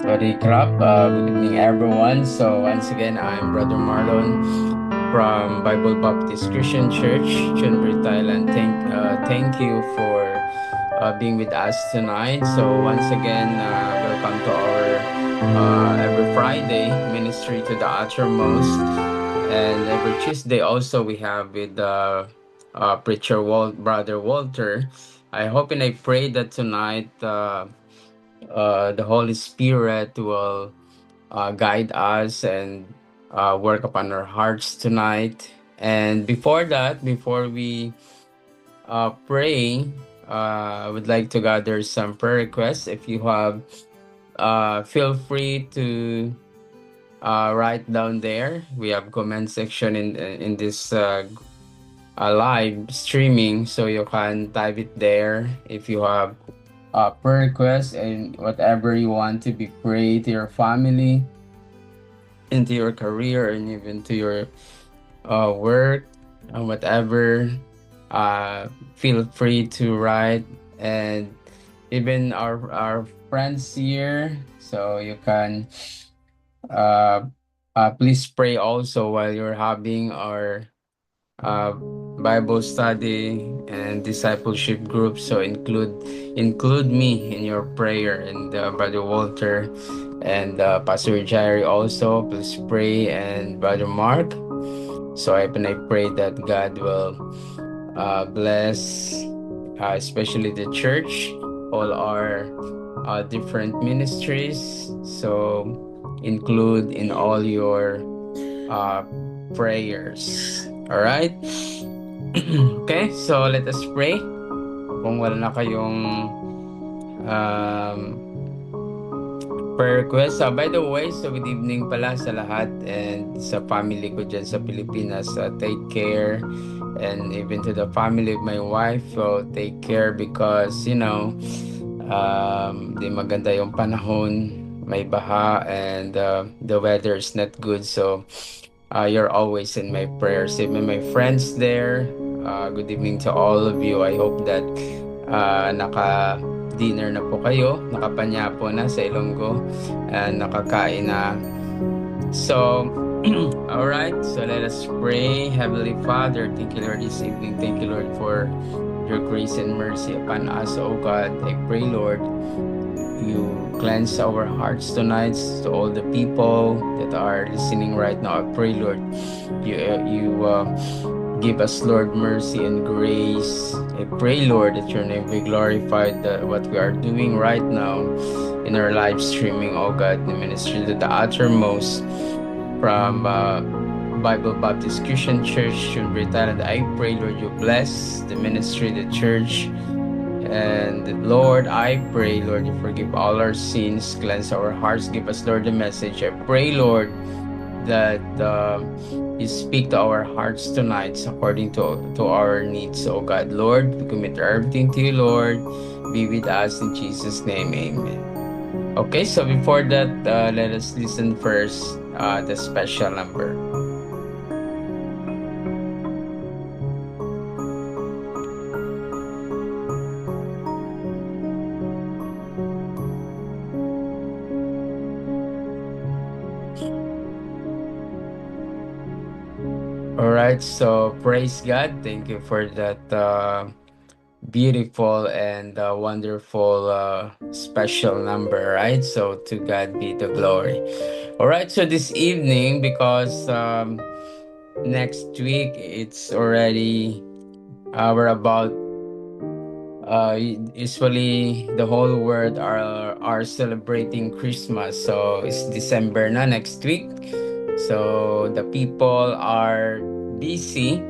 Sorry, Krap. Good evening, everyone. So, once again, I'm Brother Marlon from Bible Baptist Christian Church, Chunbury, Thailand. Thank you for being with us tonight. So, once again, welcome to our every Friday ministry to the uttermost, and every Tuesday also we have with preacher Brother Walter. I hope and I pray that tonight. The Holy Spirit will guide us and work upon our hearts tonight. And before that, before we pray, I would like to gather some prayer requests. If you have, feel free to write down there. We have comment section in this live streaming, so you can type it there if you have prayer requests and whatever you want to be prayed to your family, into your career, and even to your work, and whatever. Feel free to write, and even our friends here, so you can uh, please pray also while you're having our uh, Bible study and discipleship group. So include me in your prayer, and Brother Walter and Pastor Jerry also. Please pray, and Brother Mark. So I pray that God will bless, especially the church, all our different ministries. So include in all your uh, prayers. All right. Okay, so let us pray. Kung wala na kayong um, prayer request. By the way, so good evening pala sa lahat and sa family ko dyan sa Pilipinas. Take care, and even to the family of my wife, so take care because, di maganda yung panahon, may baha, and the weather is not good. So you're always in my prayers. Even my friends there, good evening to all of you. I hope that naka-dinner na po kayo, nakapanyapo na sa Ilonggo, and nakakain na. So, all right, so let us pray. Heavenly Father, thank you, Lord, this evening. Thank you, Lord, for your grace and mercy upon us, oh God. I pray, Lord, you cleanse our hearts tonight to all the people that are listening right now. I pray, Lord, you give us, Lord, mercy and grace. I pray, Lord, that your name be glorified, that what we are doing right now in our live streaming, oh God, the ministry to the uttermost from Bible Baptist Christian Church, Chunbury, Thailand. I pray, Lord, you bless the ministry, the church, and Lord, I pray, Lord, you forgive all our sins, cleanse our hearts, give us, Lord, the message. I pray, Lord, that you speak to our hearts tonight according to our needs, oh God. Lord, we commit everything to you, Lord. Be with us in Jesus' name, amen. Okay, so before that, let us listen first the special number. All right, so praise God. Thank you for that beautiful and wonderful special number, right? So to God be the glory. All right, so this evening, because next week it's already we're about usually the whole world are celebrating Christmas. So it's December na next week. So the people are busy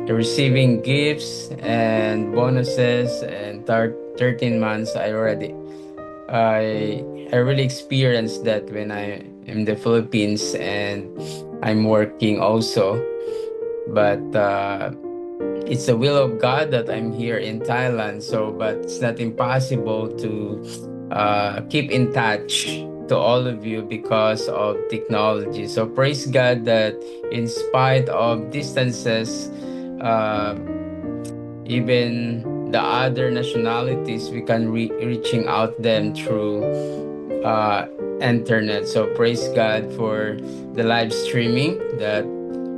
receiving gifts and bonuses, and 13 months I really experienced that when I am in the Philippines, and I'm working also. But it's the will of God that I'm here in Thailand. So, but it's not impossible to keep in touch to all of you because of technology. So praise God that in spite of distances, uh, even the other nationalities, we can reaching out them through uh, internet. So praise God for the live streaming that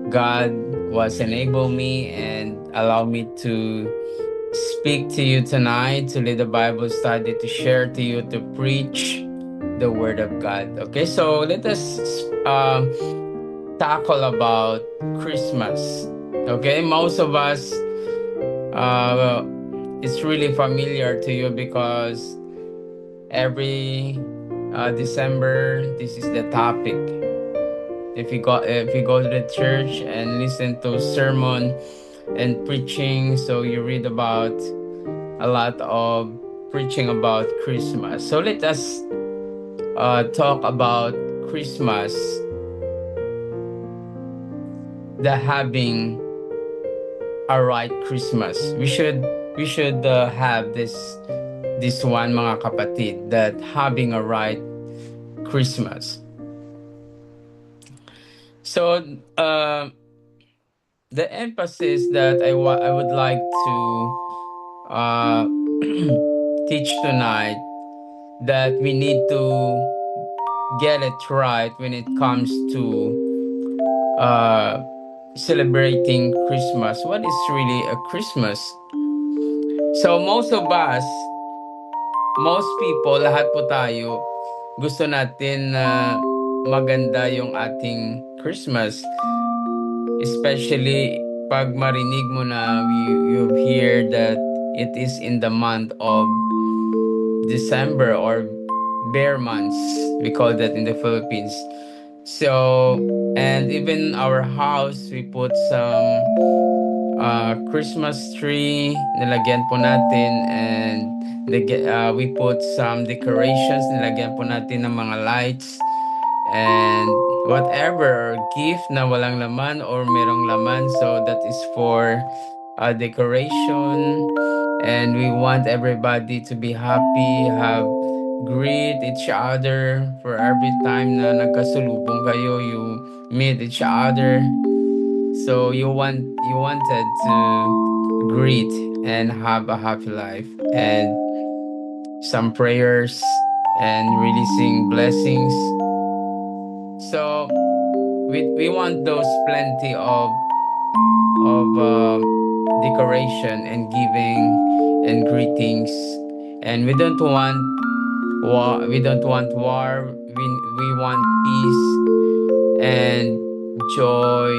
God was enable me and allow me to speak to you tonight, to lead a Bible study, to share to you, to preach the Word of God. Okay, so let us tackle about Christmas. Okay, most of us, uh, it's really familiar to you because every December, this is the topic. If you go to the church and listen to sermon and preaching, so you read about a lot of preaching about Christmas. So let us talk about Christmas, the having a right Christmas. We should have this one, mga kapatid, that having a right Christmas. So the emphasis that I would like to uh, teach tonight, that we need to get it right when it comes to uh, celebrating Christmas. What is really a Christmas? So most people, lahat po tayo, gusto natin na maganda yung ating Christmas. Especially pag marinig mo na you hear that it is in the month of December, or bear months, we call that in the Philippines. So, and even our house, we put some Christmas tree, nilagyan po natin, and we put some decorations, nilagyan po natin ng mga lights, and whatever gift na walang laman or merong laman, so that is for decoration. And we want everybody to be happy, have greet each other. For every time na nagkasulubong kayo, you meet each other. So you wanted to greet and have a happy life, and some prayers and releasing blessings. So we want those plenty of decoration and giving and greetings, and we don't want war. We don't want war. We want peace and joy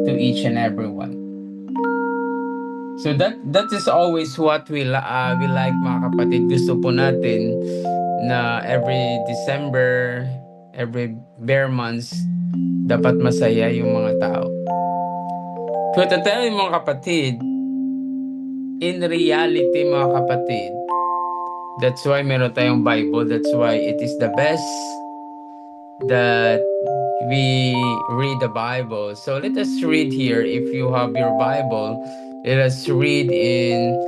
to each and everyone. So that is always what we like, mga kapatid. Gusto po natin na every December, every bare months, dapat masaya yung mga tao. So to tell you, mga kapatid, in reality, mga kapatid, that's why meron tayong Bible. That's why it is the best that we read the Bible. So let us read here. If you have your Bible, let us read in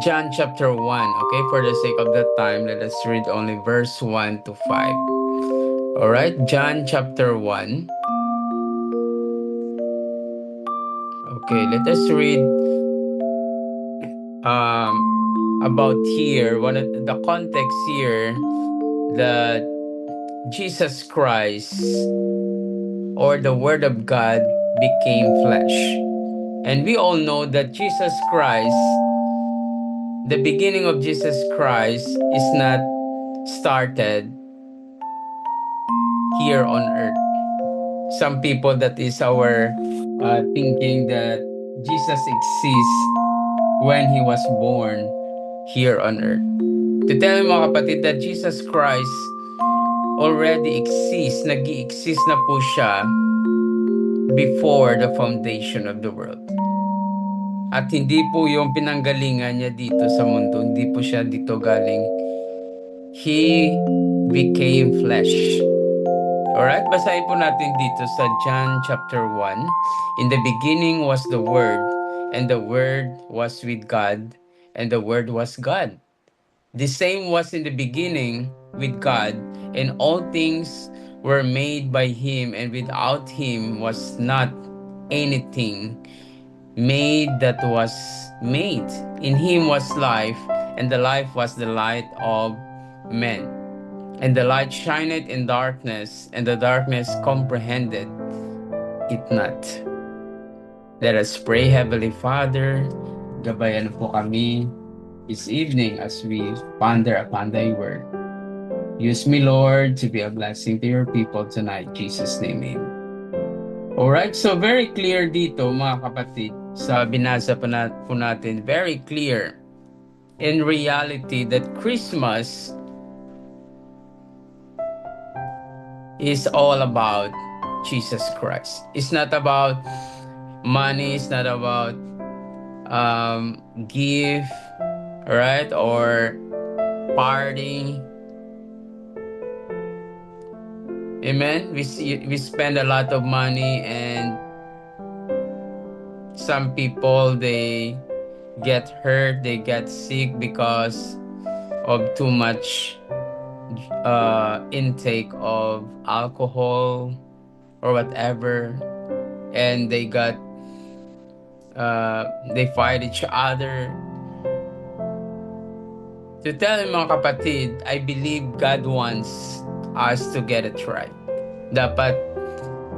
John chapter 1. Okay, for the sake of the time, let us read only verse 1 to 5. All right, John chapter 1. Okay, let us read about here, one of the context here, that Jesus Christ, or the Word of God, became flesh. And we all know that Jesus Christ, the beginning of Jesus Christ is not started here on earth. Some people, that is our thinking that Jesus exists when he was born here on earth. To tell you, mga kapatid, that Jesus Christ already exists, nag-i-exist na po siya before the foundation of the world. At hindi po yung pinanggalingan niya dito sa mundo, hindi po siya dito galing. He became flesh. Alright, basahin po natin dito sa John chapter 1. In the beginning was the Word, and the Word was with God, and the Word was God. The same was in the beginning with God, and all things were made by Him, and without Him was not anything made that was made. In him was life, and the life was the light of men. And the light shineth in darkness, and the darkness comprehended it not. Let us pray. Heavenly Father, gabayan po kami this evening as we ponder upon thy word. Use me, Lord, to be a blessing to your people tonight. In Jesus' name, amen. Alright, so very clear dito mga kapatid, sa binasa po natin, very clear in reality that Christmas is all about Jesus Christ. It's not about money, it's not about gift, right, or party. Amen. We spend a lot of money, and some people, they get hurt, they get sick because of too much intake of alcohol or whatever, and they fight each other. To tell you mga kapatid, I believe God wants us to get it right. Dapat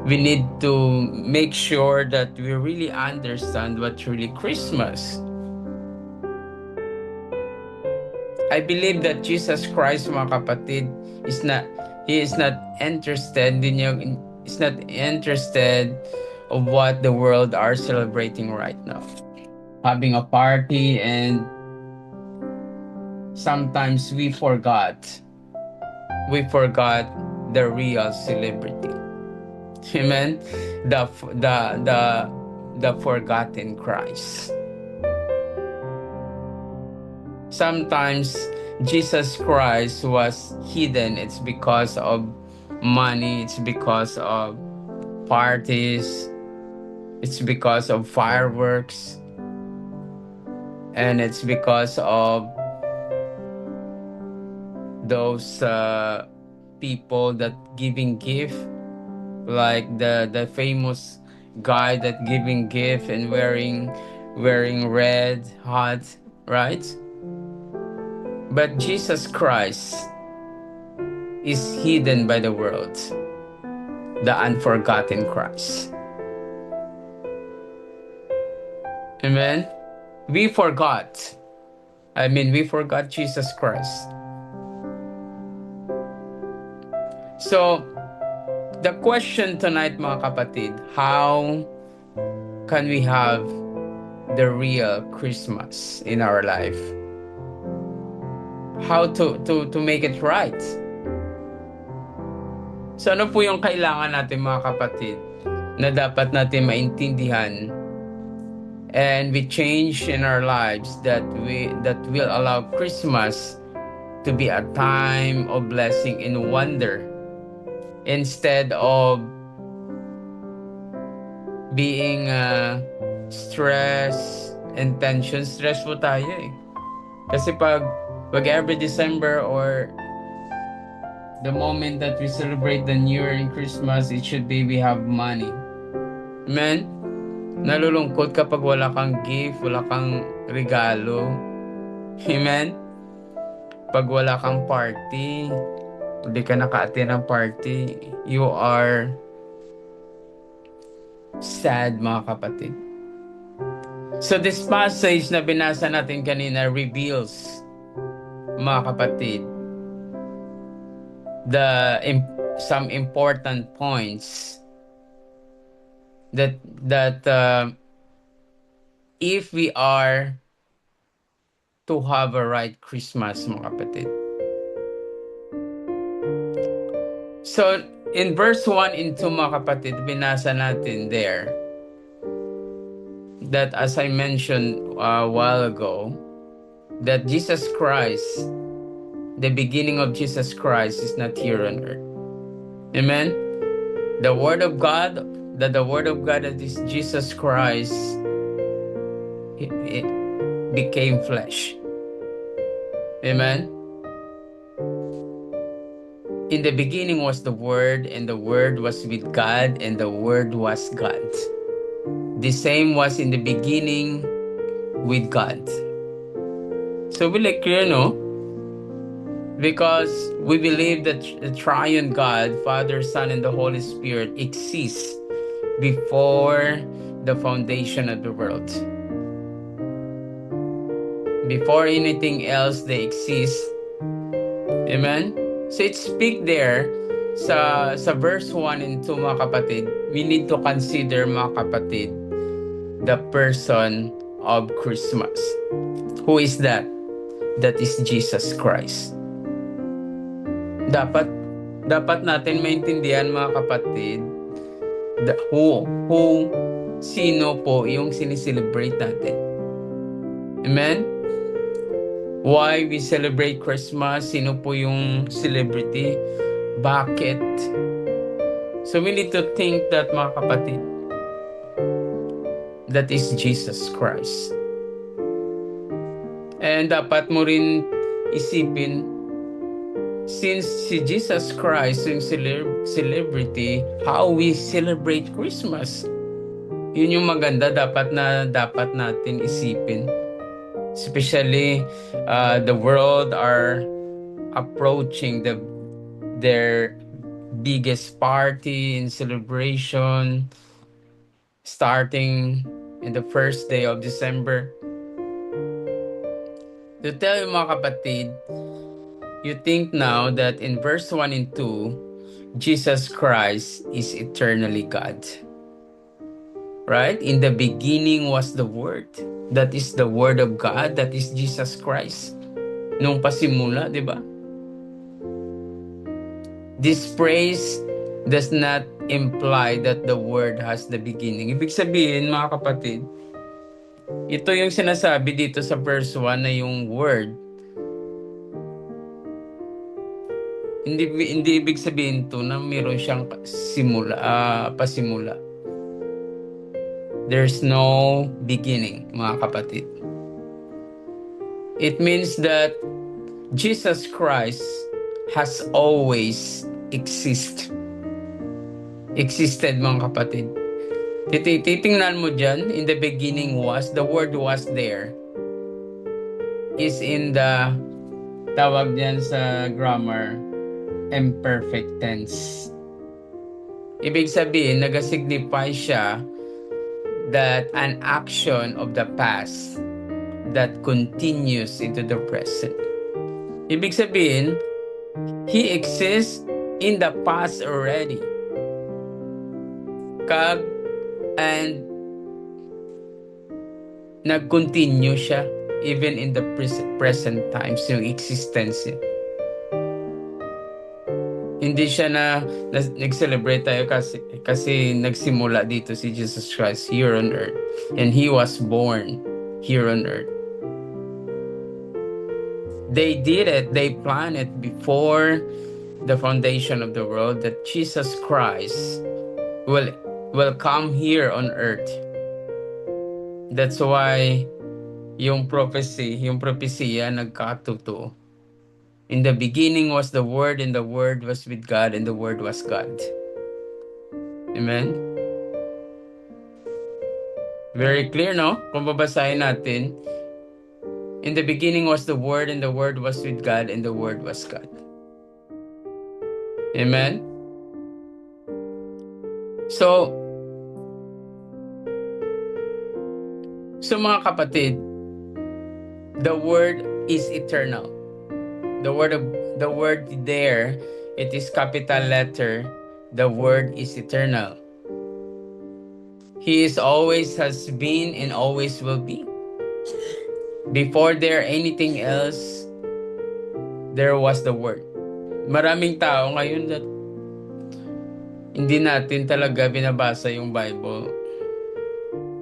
we need to make sure that we really understand what really Christmas. I believe that Jesus Christ, mga kapatid, He is not interested of what the world are celebrating right now. Having a party, and sometimes we forgot the real celebrity. Amen. The forgotten Christ. Sometimes Jesus Christ was hidden. It's because of money, it's because of parties, it's because of fireworks, and it's because of those people that giving gift, like the famous guy that giving gift and wearing red hot, right? But Jesus Christ is hidden by the world, the unforgotten Christ. Amen. We forgot Jesus Christ. So, the question tonight, mga kapatid, how can we have the real Christmas in our life? How to make it right? So, ano po yung kailangan natin, mga kapatid, na dapat natin maintindihan and we change in our lives that will allow Christmas to be a time of blessing and wonder, instead of being stress and tension. Stress po tayo eh. Kasi pag every December or the moment that we celebrate the New Year and Christmas, it should be we have money. Amen? Nalulungkot kapag wala kang gift, wala kang regalo. Amen? Pag wala kang party, hindi ka naka-attend ng party, you are sad, mga kapatid. So this passage na binasa natin kanina reveals, mga kapatid, some important points that if we are to have a right Christmas, mga kapatid. So, in verse 1 and 2, mga kapatid, binasa natin there that, as I mentioned a while ago, that Jesus Christ, the beginning of Jesus Christ, is not here on earth. Amen? The Word of God, that is Jesus Christ, it became flesh. Amen? In the beginning was the Word, and the Word was with God, and the Word was God. The same was in the beginning with God. So we like clear, no? Because we believe that the triune God, Father, Son, and the Holy Spirit exists before the foundation of the world. Before anything else, they exist. Amen? So it speak there sa verse 1 and 2, mga kapatid, we need to consider, mga kapatid, the person of Christmas. Who is that? That is Jesus Christ. Dapat natin maintindihan, mga kapatid, sino po yung sinicelebrate natin. Amen? Why we celebrate Christmas? Sino po yung celebrity? Bakit? So we need to think that, mga kapatid, that is Jesus Christ. And dapat mo rin isipin, since si Jesus Christ yung celebrity, how we celebrate Christmas. Yun yung maganda dapat natin isipin. Especially the world are approaching their biggest party and celebration starting in the first day of December. To tell you, mga kapatid, you think now that in verse 1 and 2, Jesus Christ is eternally God. Right? In the beginning was the Word. That is the Word of God. That is Jesus Christ. Nung pasimula, di ba? This phrase does not imply that the Word has the beginning. Ibig sabihin, mga kapatid, ito yung sinasabi dito sa verse 1 na yung Word. Hindi ibig sabihin to na mayroon siyang pasimula. There's no beginning, mga kapatid. It means that Jesus Christ has always existed, mga kapatid. Titingnan mo dyan, in the beginning was, the Word was there, is in the, tawag dyan sa grammar, imperfect tense. Ibig sabihin, nag-signify siya that an action of the past that continues into the present. Ibig sabihin, He exists in the past already. And nag-continue siya even in the present times, yung existence niya. Hindi siya nag-celebrate tayo kasi nagsimula dito si Jesus Christ here on earth. And He was born here on earth. They did it, they planned it before the foundation of the world that Jesus Christ will come here on earth. That's why yung propesya nagkatotoo. In the beginning was the Word, and the Word was with God, and the Word was God. Amen? Very clear, no? Kung babasahin natin, in the beginning was the Word, and the Word was with God, and the Word was God. Amen? So mga kapatid, the Word is eternal. The word there, it is capital letter. The Word is eternal. He is always has been and always will be. Before there anything else, there was the Word. Maraming tao ngayon that hindi natin talaga binabasa yung Bible.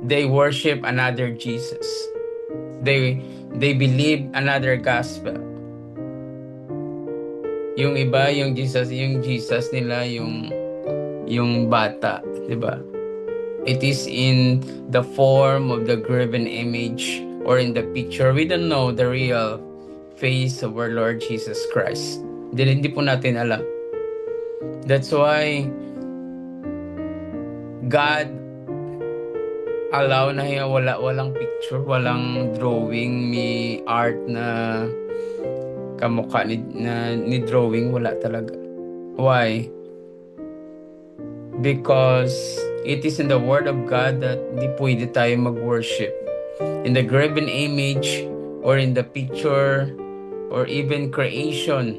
They worship another Jesus. They believe another gospel. Yung iba, yung Jesus nila, yung bata, di ba? It is in the form of the graven image or in the picture. We don't know the real face of our Lord Jesus Christ. Hindi po natin alam. That's why God allow na walang picture, walang drawing, may art na kamukha ni drawing, wala talaga. Why? Because it is in the Word of God that di pwede tayo mag-worship. In the graven image or in the picture or even creation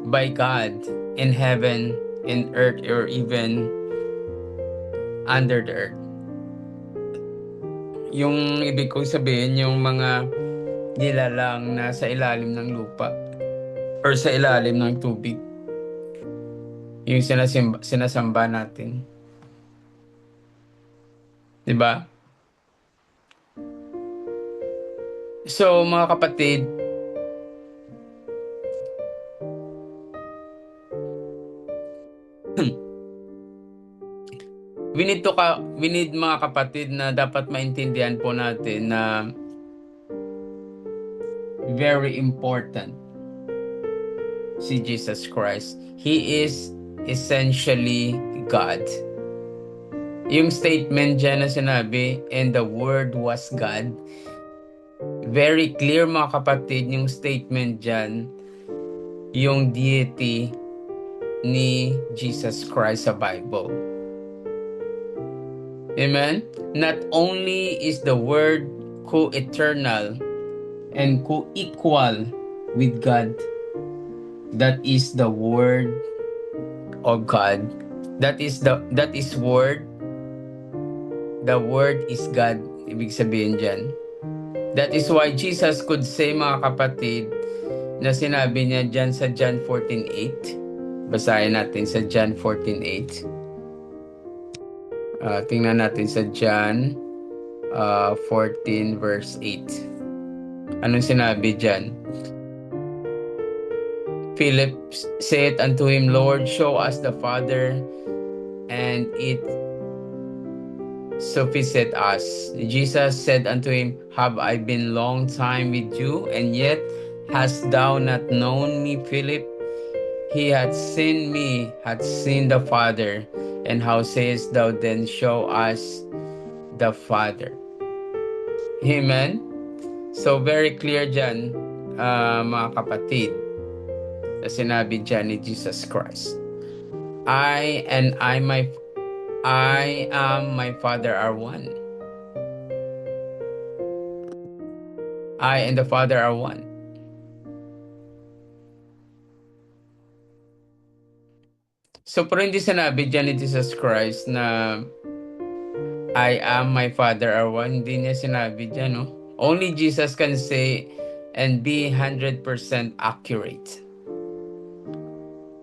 by God in heaven, in earth, or even under the earth. Yung ibig kong sabihin, yung mga nilalang na sa ilalim ng lupa or sa ilalim ng tubig. Yung sinasamba natin. Diba? So, mga kapatid, we need mga kapatid na dapat maintindihan po natin na very important si Jesus Christ. He is essentially God. Yung statement dyan na sinabi, and the Word was God, very clear mga kapatid yung statement dyan, yung deity ni Jesus Christ sa Bible. Amen? Not only is the Word co-eternal and co-equal with God, that is the Word of God. That is Word. The Word is God. Ibig sabihin dyan. That is why Jesus could say, mga kapatid, na sinabi niya dyan sa John 14:8. Basahin natin sa John 14:8. Tingnan natin sa John 14 verse 8. Anong sinabi dyan? Philip said unto him, Lord, show us the Father, and it sufficeth us. Jesus said unto him, Have I been long time with you, and yet hast thou not known me, Philip? He hath seen me, hath seen the Father. And how sayest thou then, show us the Father? Amen? So very clear dyan, mga kapatid, na sinabi dyan ni Jesus Christ. I am my Father are one. I and the Father are one. So, pero hindi sinabi dyan ni Jesus Christ na I am my Father are one. Hindi niya sinabi dyan, no? Only Jesus can say and be 100% accurate.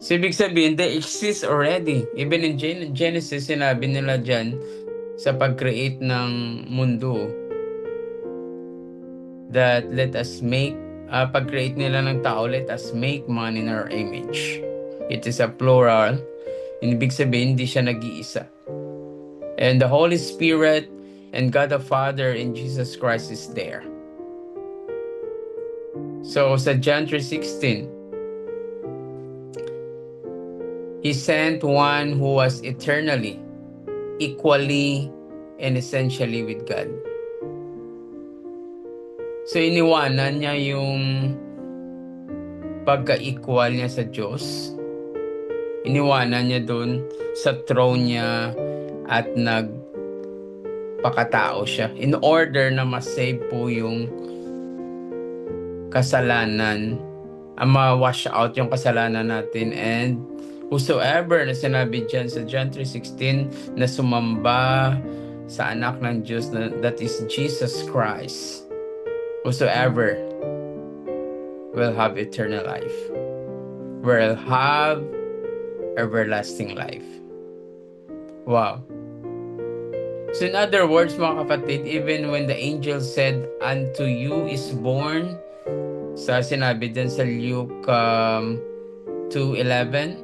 So, ibig sabihin, they exist already. Even in Genesis, sinabi nila dyan sa pag-create ng mundo that let us make, pag-create nila ng tao, let us make man in our image. It is a plural. Ibig sabihin, hindi siya nag-iisa. And the Holy Spirit and God the Father and Jesus Christ is there. So sa John 3:16, He sent one who was eternally, equally, and essentially with God. So iniwanan niya yung pagka-equal niya sa Diyos. Iniwanan niya dun sa throne niya at nagpakatao siya in order na ma-save po yung kasalanan, ma-wash out yung kasalanan natin, and whosoever na sinabi dyan sa John 3:16 na sumamba sa anak ng Diyos, na that is Jesus Christ, whosoever will have eternal life, will have everlasting life. Wow. So in other words, mga kapatid, even when the angel said, unto you is born, sa sinabi din sa Luke 2:11,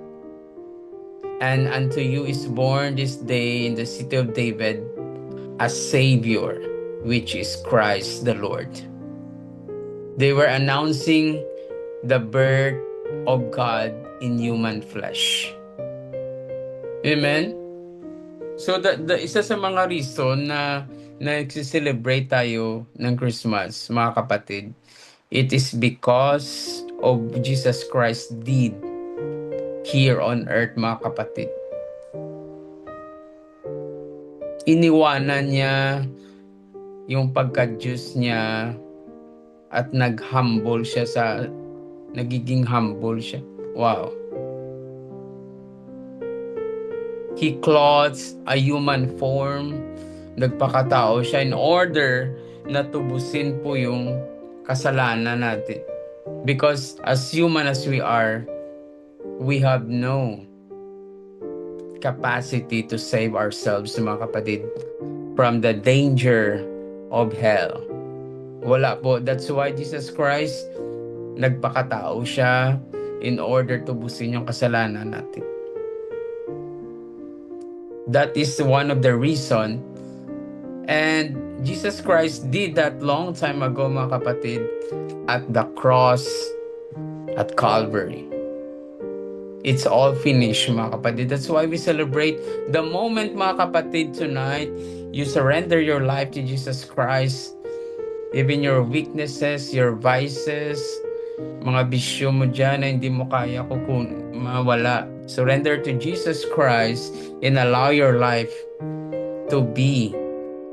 and unto you is born this day in the city of David a Savior, which is Christ the Lord. They were announcing the birth of God in human flesh. Amen? So the isa sa mga reason na nagse-celebrate tayo ng Christmas, mga kapatid, it is because of Jesus Christ deed here on earth, mga kapatid. Iniwanan niya yung pagka-Diyos niya at nagiging humble siya. Wow. He clothes a human form. Nagpakatao siya in order na tubusin po yung kasalanan natin. Because as human as we are, we have no capacity to save ourselves, mga kapatid, from the danger of hell. Wala po. That's why Jesus Christ, nagpakatao siya in order tubusin yung kasalanan natin. That is one of the reason. And Jesus Christ did that long time ago, mga kapatid, at the cross at Calvary. It's all finished, mga kapatid. That's why we celebrate the moment, mga kapatid, tonight you surrender your life to Jesus Christ. Even your weaknesses, your vices, mga bisyo mo dyan na hindi mo kaya mawala. Surrender to Jesus Christ and allow your life to be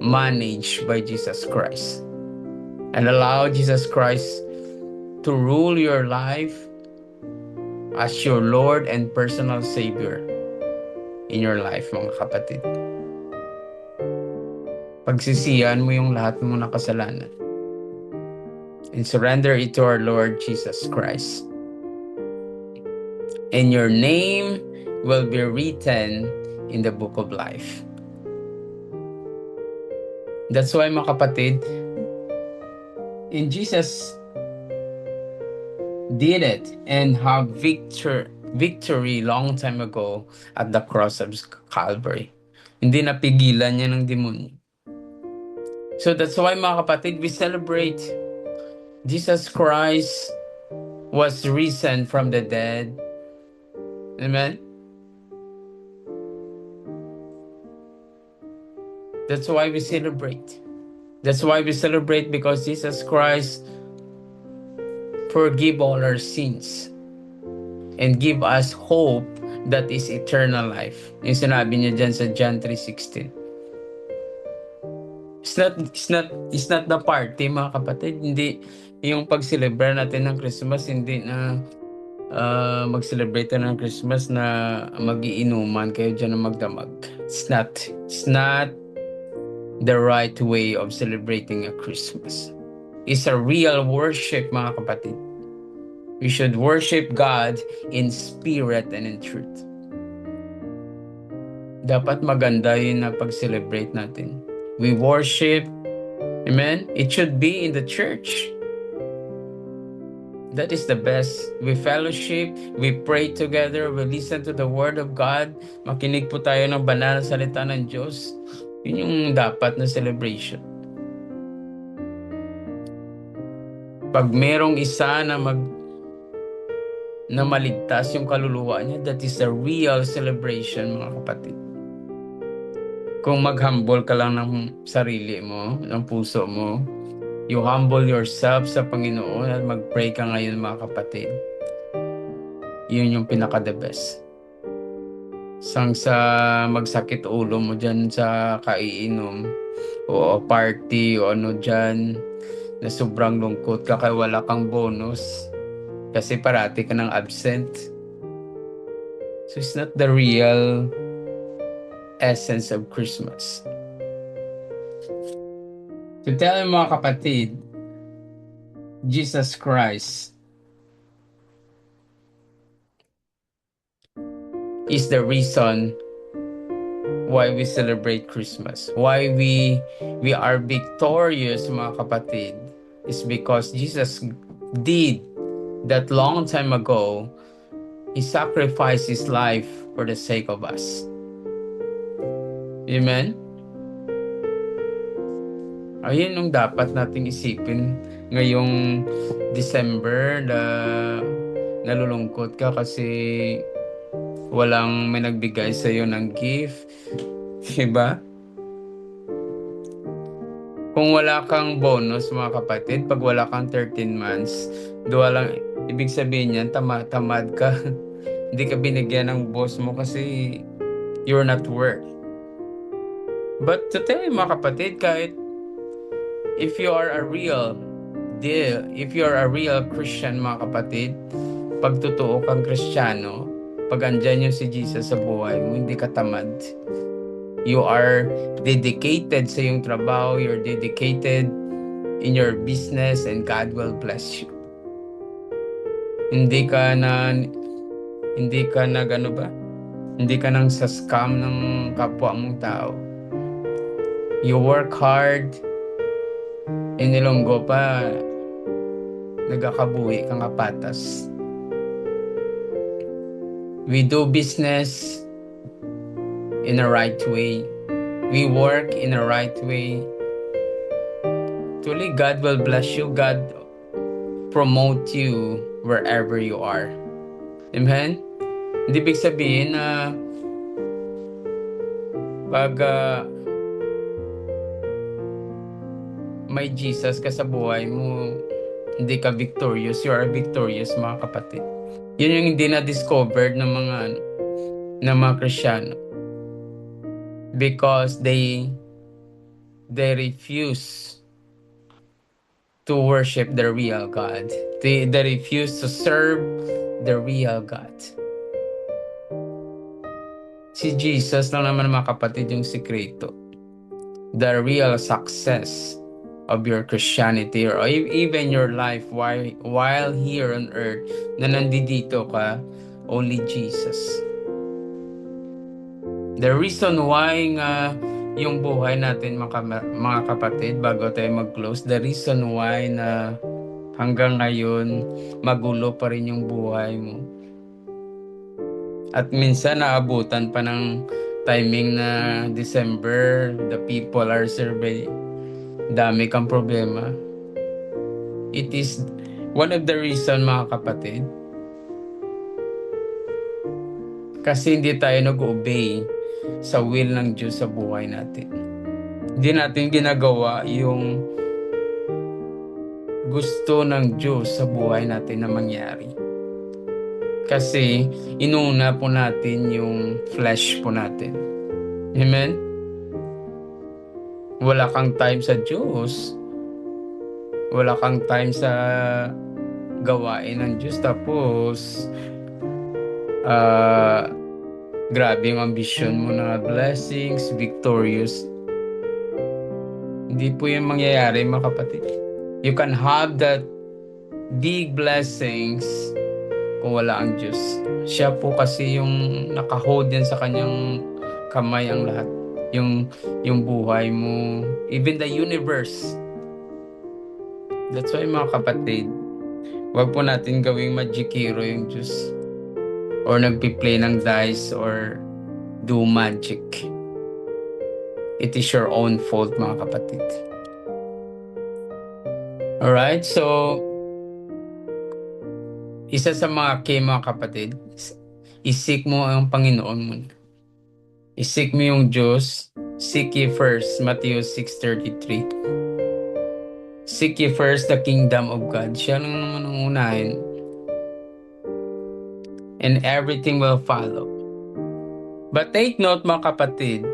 managed by Jesus Christ. And allow Jesus Christ to rule your life as your Lord and personal Savior in your life, mga kapatid. Pagsisiyan mo yung lahat mo na kasalanan and surrender it to our Lord Jesus Christ. And your name will be written in the book of life. That's why, mga kapatid, in Jesus did it and have victory long time ago at the cross of Calvary. Hindi napigilan niya ng demonyo. So that's why, mga kapatid, we celebrate Jesus Christ was risen from the dead. Amen? That's why we celebrate. That's why we celebrate, because Jesus Christ forgive all our sins and give us hope that is eternal life. Yung sinabi niya dyan sa John 3:16. It's not the party, mga kapatid. Hindi yung pag-celebrate natin ng Christmas, hindi na mag-celebrate ng Christmas na magiinuman kayo dyan na magdamag. It's not the right way of celebrating a Christmas. It's a real worship, mga kapatid. We should worship God in spirit and in truth. Dapat maganda yun na pag-celebrate natin. We worship, amen? It should be in the church. That is the best. We fellowship, we pray together, we listen to the Word of God. Makinig po tayo ng banal na salita ng Diyos. Yun yung dapat na celebration. Pag merong isa na maligtas yung kaluluwa niya, that is a real celebration, mga kapatid. Kung mag-humble ka lang ng sarili mo, ng puso mo, you humble yourself sa Panginoon at mag-pray ka ngayon, mga kapatid. Yun yung pinaka-the best. Sang sa magsakit ulo mo dyan sa kaiinom o party o ano dyan na sobrang lungkot ka kaya wala kang bonus kasi parati ka ng absent. So it's not the real essence of Christmas. To tell you, mga kapatid, Jesus Christ is the reason why we celebrate Christmas. Why we are victorious, mga kapatid, is because Jesus did that long time ago. He sacrificed His life for the sake of us. Amen? Ayun yung dapat nating isipin ngayong December na nalulungkot ka kasi walang may nagbigay sa iyo ng gift. Diba? Kung wala kang bonus, mga kapatid, pag wala kang 13 months, lang, ibig sabihin yan, tamad ka. Hindi ka binigyan ng boss mo kasi you're not work. But to tell you, mga kapatid, kahit if you are a real Christian, mga kapatid, pag totoo kang Kristiyano, pag andyan yung si Jesus sa buhay mo, hindi ka tamad. You are dedicated sa iyong trabaho, you're dedicated in your business, and God will bless you. Hindi ka nang sa scam ng kapwa mong tao. You work hard, inilonggo pa, nagkakabuhi kang kapatas. We do business in a right way. We work in a right way. Truly, God will bless you. God promote you wherever you are. Amen? Hindi ibig sabihin na pag may Jesus ka sa buhay mo, hindi ka victorious. You are victorious, mga kapatid. Yun yung hindi na-discovered ng mga Kristiyano. Because they refuse to worship the real God. They refuse to serve the real God. Si Jesus lang naman, mga kapatid, yung sikreto. The real success of your Christianity or even your life while here on earth, na nandito ka, only Jesus. The reason why nga yung buhay natin, mga kapatid, bago tayo mag-close, the reason why na hanggang ngayon magulo pa rin yung buhay mo. At minsan naabutan pa ng timing na December, the people are surveying, dami kang problema. It is one of the reason, mga kapatid, kasi hindi tayo nag-obey sa will ng Diyos sa buhay natin. Hindi natin ginagawa yung gusto ng Diyos sa buhay natin na mangyari. Kasi inuna po natin yung flesh po natin. Amen? Wala kang time sa Diyos. Wala kang time sa gawain ng Diyos. Tapos grabe yung ambition mo na blessings, victorious. Hindi po yung mangyayari, mga kapatid. You can have that big blessings kung wala ang Diyos. Siya po kasi yung nakahold yan sa kanyang kamay ang lahat. Yung buhay mo, even the universe. That's why, mga kapatid, wag po natin gawing magikiro yung Diyos. Or nagpi-play ng dice or do magic. It is your own fault, mga kapatid. Alright, so isa sa mga key, mga kapatid, isik mo ang Panginoon mo. Isik mo yung Diyos. Seek ye first, Matthew 6:33. Seek ye first the kingdom of God. Siya lang naman ang unahin. And everything will follow. But take note, mga kapatid,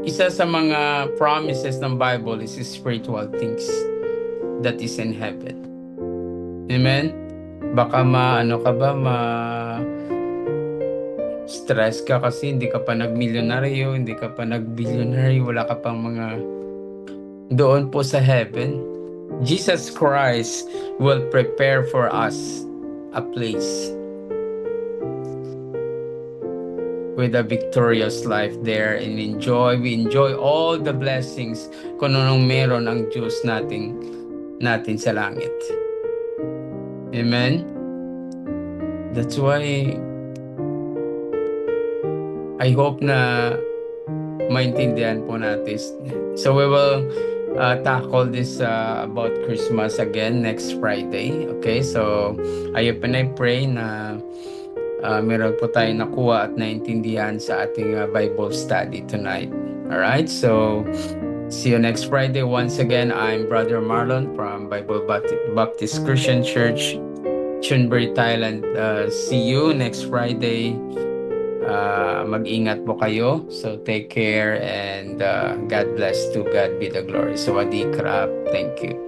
isa sa mga promises ng Bible is spiritual things that is in heaven. Amen? Baka stress ka kasi hindi ka pa nag-milyonaryo, hindi ka pa nag-billionaryo, wala ka pang mga doon po sa heaven. Jesus Christ will prepare for us a place with a victorious life there, and we enjoy all the blessings kung anong meron ang Diyos natin sa langit. Amen? That's why I hope na maintindihan po natin. So we will tackle this about Christmas again next Friday. Okay, so I hope and I pray na meron po tayong nakuha at naintindihan sa ating Bible study tonight. Alright, so see you next Friday. Once again, I'm Brother Marlon from Bible Baptist Christian Church, Chunbury, Thailand. See you next Friday. Mag-ingat po kayo. So take care and God bless. To God be the glory. Sawadee krap. Thank you.